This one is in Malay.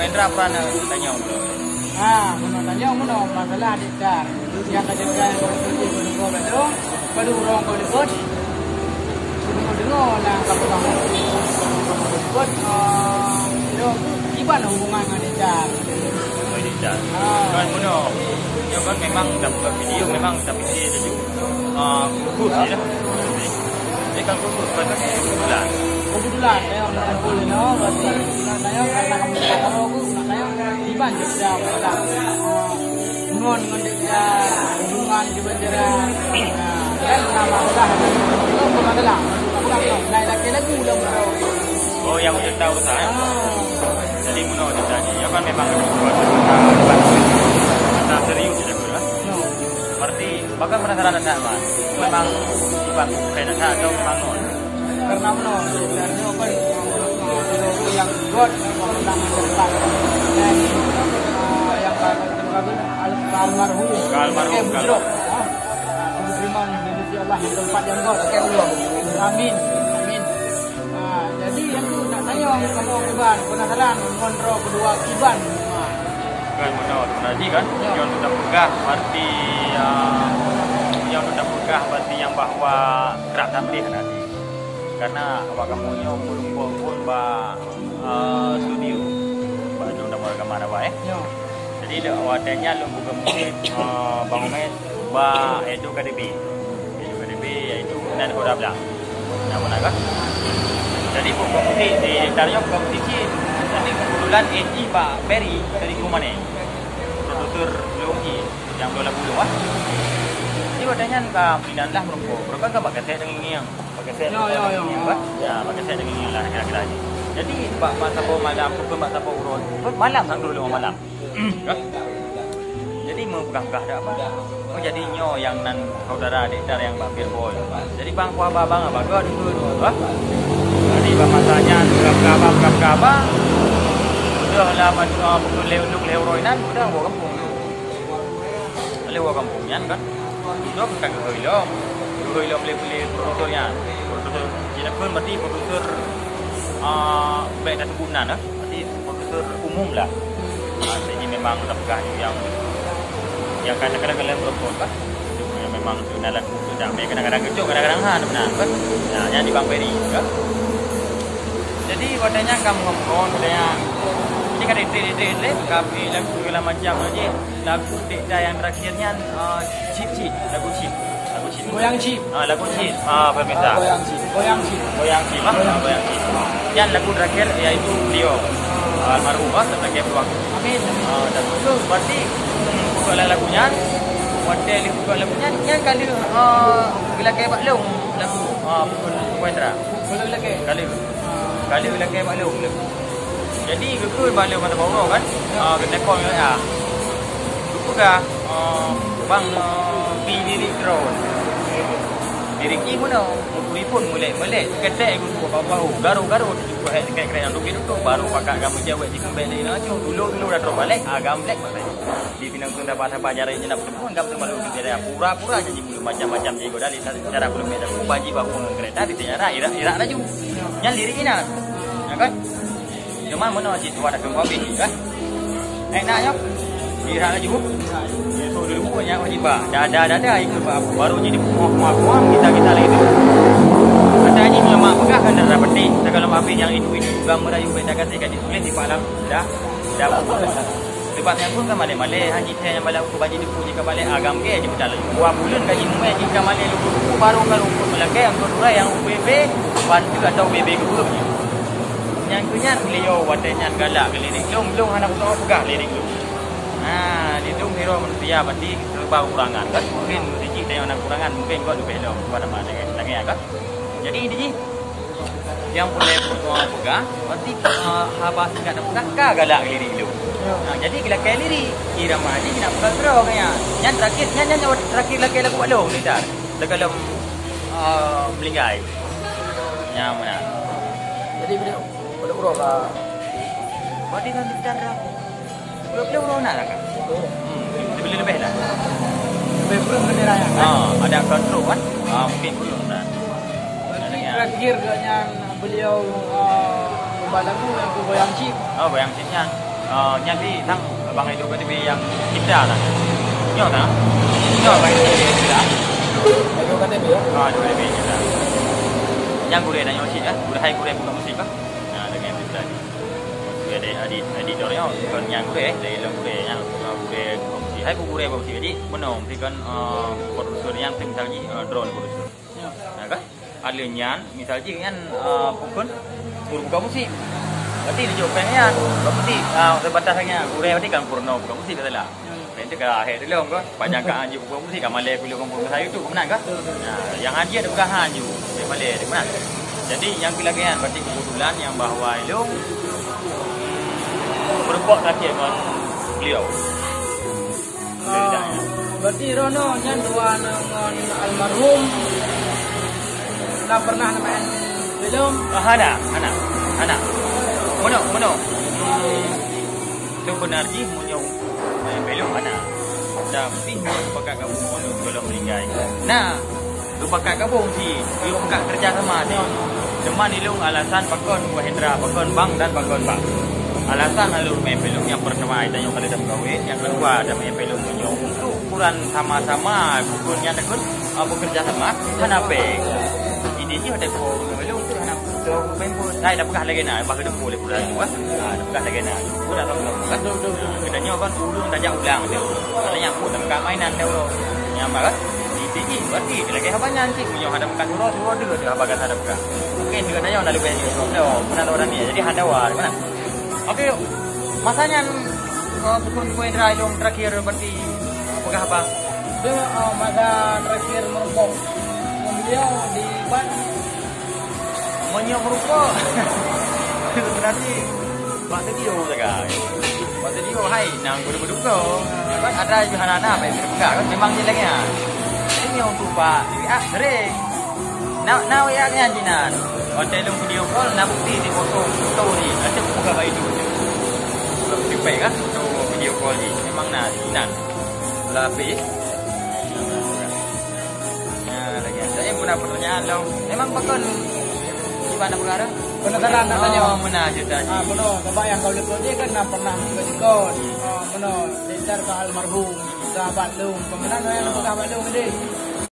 Hendra pernah tanya bro. Tanya masalah adikar. Yang adikar yang kalau betul, baru orang kau ikut. Dengar lah kamu ikut. Gimana hubungan adikar? Adikar. Kan puno. Ya kan memang dapat video, memang dapat video khusus ya. Jadi kan khusus pada kebetulan. Kebetulan saya orang Pulau berarti saya karena kamu tahu aku saya di Banjar jam pada ngon dia hubungan di Banjar dan nama dah itu adalah lain lagi ulang bro. Oh yang udah tahu saya. Jadi menurut tadi ya kan memang ada serius ya bro. Berarti bahkan penasaran sama memang sifat kayak atau memang non. Karena dari open yang god tentang cerita dan yang almarhum terima di Allah yang tempat yang god amin jadi yang tu nak tanya kamu Iban penasaran kontrol kedua Iban kan menurut tadi kan yang sudah pegah berarti yang bahwa gerak tampil nanti karena awak kamu ni pun studio ba jom dah mula mana ba jadi dah awatnya lu buka mungkin bangunan ba itu KDB iaitu dan kota belang nama naga jadi kompetisi di tarikh kompetisi tapi kebetulan AG Pak Berry dari rumah ni produser Logi yang 20 jadi wadahnya pindah lah mereka kan pakai saya dengan yang pakai saya dengan yang lah kira-kira ni. Jadi Pak Sapo malam, Pak Sapo urut, malam sang dulu malam. Jadi megah-gah dak apa. Oh jadi nyo yang nan saudara adik dar yang Pak Boy. Jadi bang ku abang abang dulu. Jadi Pak masanya kabar. Sudah lah pukul leu roinan sudah bawa kampung. Leu kampungnya kan. Sudah kan Hoilom beli produsernya. Produser jadi pun berarti produser baik dan sempurna lah. Berarti produser umum lah. Jadi memang terpegah yang kadang-kadang kalian berpon kan. Yang memang sudah laku sudah kadang-kadang kecil, kadang-kadang benar kan. Nah, yang di Bang Ferry kan. Jadi wadahnya kamu ngomong saya ini kan ide tapi lagu segala macam aja lagu dah yang terakhirnya chip lagu chip goyang chip lagu chip pemirsa goyang chip yang lagu terakhir yaitu beliau almarhum sebagai peluang amin dan itu berarti soal lagunya model bukan lagunya yang kali bila kayak Pak Long lagu Puendra kali bila kayak Pak Long jadi gekul balik pada bawah kan kena call ya juga bang pilih drone diri ki pun pun mulai kedai aku baru juga kayak yang dulu itu baru pakai kamu jawab di kembali nak dulu dah drop balik agam black di Pinang Tunda bahasa pajaran je nak pun kamu tu malu dia pura-pura jadi macam-macam jego dari cara belum ada baji bangun kereta di tiara irak laju yang lirik ini ya kan cuma mana situ ada kembali kan enak nyok irak laju itu dulu punya wajib ada ikut baru jadi muak kita lagi tu katanya ni mak pegah kan dah dapat ni kalau api yang itu gambar ayu benda kata kat ditulis di malam dah sebabnya pun kan male haji saya yang malam aku bagi dia punya kembali agam ke je betul 2 bulan gaji mai jika male lugu baru kalau melake yang kedua yang UBB bantu atau UBB kedua yang punya beliau wadahnya galak lirik long anak tu pegah lirik tu di tu hero manusia berarti serba kurangan kan mungkin sedikit dari anak kurangan mungkin kau lebih long pada mana lagi kan jadi ini yang boleh pegah berarti habas enggak ada pegah galak lirik tu jadi bila kali lirik kira mati nak pegang terus kaya yang terakhir lagi lagu long ni dah dalam melinggai yang mana jadi bila urut lah berarti nanti darah belum urut nak kan lebih lah belum bendera yang ada kontrol kan mungkin belum dah terakhir yang beliau lagu yang goyang chip goyang chipnya Nyati tang bang itu kan yang kita lah. Nyo tak? Nyo bang itu kita. Itu KTP ya. Itu KTP kita. Yang gure dan nyosi ya, gure hai gure bukan musik kah? Nah dengan itu tadi. Gure ada editornya kan yang gure dari yang gure yang gure musik. Hai gure musik jadi menong thì kan produser yang misalnya drone produser. Nah kan? Alian misalnya kan bukan guru bukan musik. Berarti di Jepangnya, berarti sebatasnya gure berarti kan purno bukan musik kata lah. Nanti ke akhir dulu kan, banyak kan anju bukan musik, kamalai kuliah kampung saya itu kemenang kan? Nah, yang anju ada bukan anju, kamalai ada kemenang. Jadi yang kelagian berarti kebetulan yang bahwa itu berbuat terakhir dengan beliau. Berarti Rono yang dua dengan almarhum tak pernah main film? Anak. Mono. Sebenarnya punya belum ada. Tapi pakai kamu kalau meninggal. Nah, pakai kamu sih, dia pakai kerja sama ni. Cuma ni long alasan pakon Wahendra, pakon bang dan pakon bang. Alasan alur main film yang pertama itu yang kali dah berkahwin, yang kedua ada main film punya untuk ukuran sama-sama, bukannya takut bekerja sama. Kenapa? Ini dia ada film tu anak. So, memang saya dah pernah lagi nak, bahagian boleh pula tu ah. Dah pernah lagi nak. Pun dah tahu kan. Kedanya kan ulung tajak ulang tu. Katanya aku dah pegang mainan tu. Yang apa kan? Ini berarti lagi apa nanti punya hadap kan suruh dia bagas hadap kan. Okey, dia katanya dah lebih ni. Oh, benar orang ni. Jadi handawar kan. Okey. Masanya pukul Wahendra yang terakhir berarti apakah apa? Dia masa terakhir merokok. Beliau di ban Menyok merokok. Sebenarnya Pak Tedio sekarang. Pak Tedio hai nang berduka. Kan ada Johanana baik berduka kan memang dia lagi ah. Ini untuk Pak. Ini sering. Now ya kan jinan. Hotel video call nak bukti di foto ni. Ada buka baik itu. Lebih baik kan foto video call ni. Memang nak jinan. Lapis. Lagi saya pun ada pertanyaan dong. Memang bakal gimana perkara? Penegaran katanya. Benar juta. Benar. Sebab yang kau lihat dia kan pernah mengikut. Benar. Dedar ke almarhum sahabat lu. Pemenang yang sahabat lu ni.